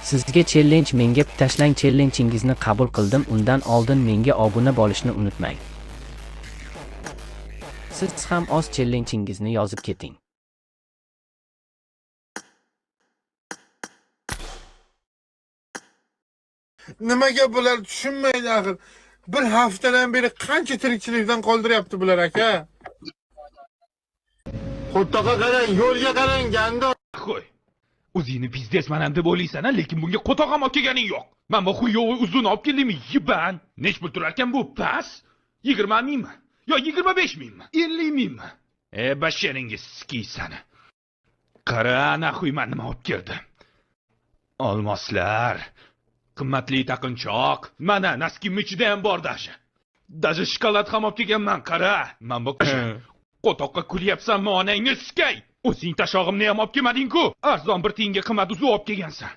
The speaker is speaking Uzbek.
Sizga challenge menga tashlang challengingizni qabul qildim. Undan oldin menga obuna bo'lishni unutmang. Siz ham o'z challengingizni yozib keting. Nimaga bular tushunmaydi axir. Bir haftadan beri qancha tirikchilikdan qoldiryapti bular aka. Qo'toqqa qarang, yo'lga qarang, ganda. Qo'y. O'zingni biznesman deb o'ylaysan, lekin bunga qo'toq ham olib kelganing yo'q. Mana bu xuyovi uzun olib keldingmi? Yiban. Nech pul turar ekan bu pas? 20 mingmi? Yo 25 mingmi? 50 mingmi? Basharingiz skiysani. Qara, ana xuyman nima olib keldim. Olmoslar. Qimmatli taqinchoq. Mana naskimni ichida ham bor dashi. Dashi shokolad ham olib kelganman, qara. Men bu qo'toqqa kulyapsanmi, onangni skay. O'zing tashog'imni ham olib kelmading-ku. Arzon bir tiyinga qimmat uzuv olib kelgansan.